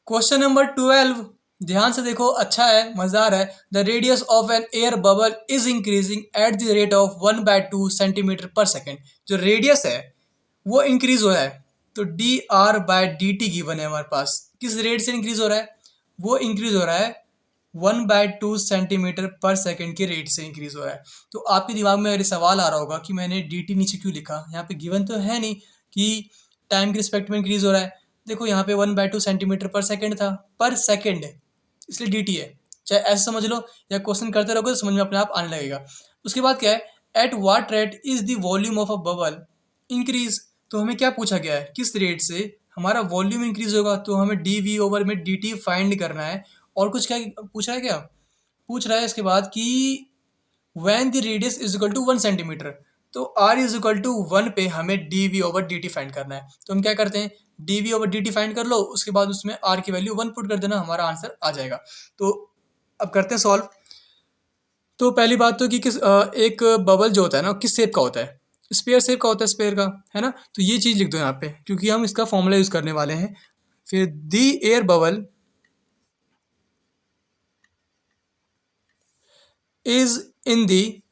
Question number 12, ध्यान से देखो, अच्छा है, मजेदार है। The radius of an air bubble is increasing at the rate of 1/2 centimetre per second. जो रेडियस है वो इंक्रीज हो रहा है, तो D R by D T given है हमारे पास। किस रेट से इंक्रीज हो रहा है? वो इंक्रीज हो रहा है 1/2 सेंटीमीटर पर सेकेंड के रेट से इंक्रीज हो रहा है। तो आपके दिमाग में अगर सवाल आ रहा होगा कि मैंने डी टी नीचे क्यों लिखा, यहाँ पे गिवन तो है नहीं कि टाइम के रिस्पेक्ट में इंक्रीज हो रहा है। देखो यहाँ पे 1/2 सेंटीमीटर पर सेकेंड था, पर सेकेंड है, इसलिए डी टी है। चाहे ऐसे समझ लो या क्वेश्चन करते रहोगे तो समझ में अपने आप आने लगेगा। उसके बाद क्या है, at what rate is the volume of a bubble increase. तो हमें क्या पूछा गया है, किस रेट से हमारा वॉल्यूम इंक्रीज होगा, तो हमें डी वी ओवर में डी टी फाइंड करना है। और कुछ क्या पूछ रहा है, क्या पूछ रहा है इसके बाद कि when the radius is equal to 1 centimetre, तो आर इज इक्वल टू 1 पे हमें D V over D T find करना है। तो हम क्या करते हैं, D V over D T find कर लो, उसके बाद उसमें आर की वैल्यू 1 पुट कर देना, हमारा आंसर आ जाएगा। तो अब करते हैं सॉल्व। तो पहली बात तो कि एक बबल जो होता है ना, किस शेप का होता है, स्पेयर शेप का होता है, स्पेयर का, है ना। तो ये चीज़ लिख दो यहाँ पे, क्योंकि हम इसका फॉर्मूला यूज़ करने वाले हैं। फिर the air bubble is in the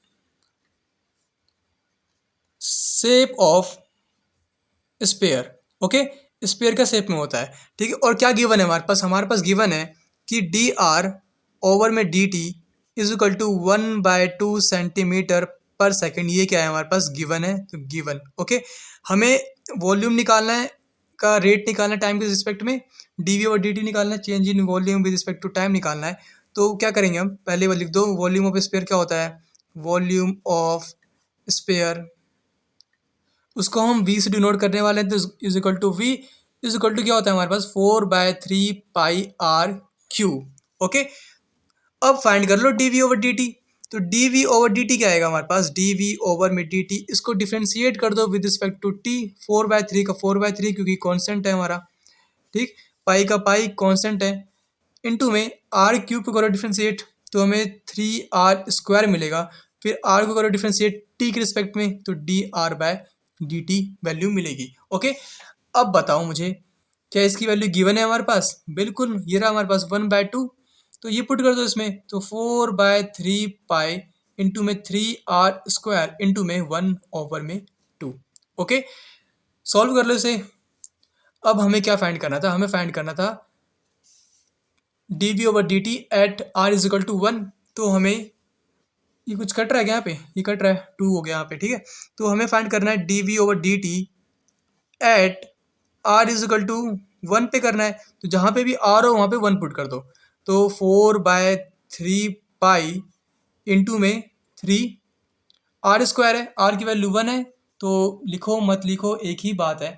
shape of sphere. Okay, sphere का शेप में होता है, ठीक है। और क्या गिवन है हमारे पास गिवन है कि डी आर ओवर में D T is equal to 1/2 centimetre per second. ये क्या है, हमारे पास गिवन है, तो गिवन। ओके, हमें वॉल्यूम निकालना है, का रेट निकालना है टाइम के रिस्पेक्ट में, डी वी और डी टी निकालना है, change in volume with respect to time निकालना है। तो क्या करेंगे हम, पहले वो लिख दो, वॉल्यूम ऑफ स्पेयर क्या होता है, वॉल्यूम ऑफ स्पेयर, उसको हम v से डिनोट करने वाले हैं। तो is equal to v is equal to क्या होता है हमारे पास, 4/3 पाई आर क्यू। ओके, अब फाइंड कर लो D V over D T. तो D V over D T क्या आएगा हमारे पास, डी वी ओवर में डी टी, इसको डिफ्रेंशिएट कर दो विद रिस्पेक्ट टू टी। 4/3 का 4/3 क्योंकि कॉन्स्टेंट है हमारा, ठीक, पाई का पाई कॉन्स्टेंट है, इनटू में आर क्यूब को करो डिफ्रेंशिएट, तो हमें 3r² मिलेगा। फिर आर को करो डिफ्रेंशिएट टी के रिस्पेक्ट में, तो D R by D T value मिलेगी। ओके, अब बताओ मुझे, क्या इसकी वैल्यू गिवन है हमारे पास? बिल्कुल, ये रहा हमारे पास 1/2। तो ये पुट कर दो इसमें, तो 4/3 पाई इंटू में 3r² इंटू में 1/2। ओके, सॉल्व कर लो इसे। अब हमें क्या फाइंड करना था, हमें फाइंड करना था D V over D T at R is equal to 1। तो हमें ये कुछ कट रहा है क्या यहाँ पे, ये कट रहा है, 2 हो गया यहाँ पे, ठीक है। तो हमें फाइंड करना है D V over D T at R is equal to 1 पे करना है। तो जहाँ पे भी आर हो वहाँ पे 1 पुट कर दो। तो 4/3 पाई इंटू में 3r² है, आर की वैल्यू 1 है, तो लिखो मत लिखो एक ही बात है।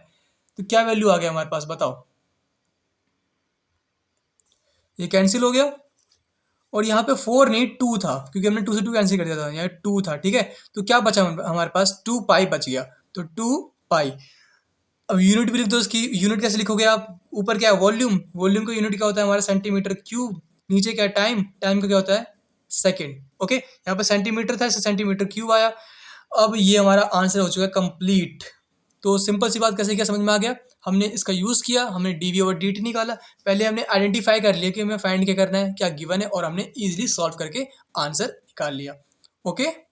तो क्या वैल्यू आ गया हमारे पास, बताओ। ये कैंसिल हो गया, और यहाँ पे 4 नहीं 2 था, क्योंकि हमने 2 से 2 कैंसिल कर दिया था, यहाँ 2 था, ठीक है। तो क्या बचा हमारे पास, 2 पाई बच गया, तो 2 पाई। अब यूनिट भी लिख दो इसकी, यूनिट कैसे लिखोगे आप, ऊपर क्या है वॉल्यूम, वॉल्यूम का यूनिट क्या होता है हमारा सेंटीमीटर क्यूब, नीचे क्या है टाइम, टाइम का क्या होता है सेकेंड। ओके, यहाँ पे सेंटीमीटर था, इससे सेंटीमीटर क्यूब आया। अब ये हमारा आंसर हो चुका है कंप्लीट। तो सिंपल सी बात, कैसे क्या समझ में आ गया, हमने इसका यूज़ किया, हमने D V over D T निकाला। पहले हमने आइडेंटिफाई कर लिया कि हमें फाइंड क्या करना है, क्या गिवन है, और हमने ईजिली सॉल्व करके आंसर निकाल लिया। ओके।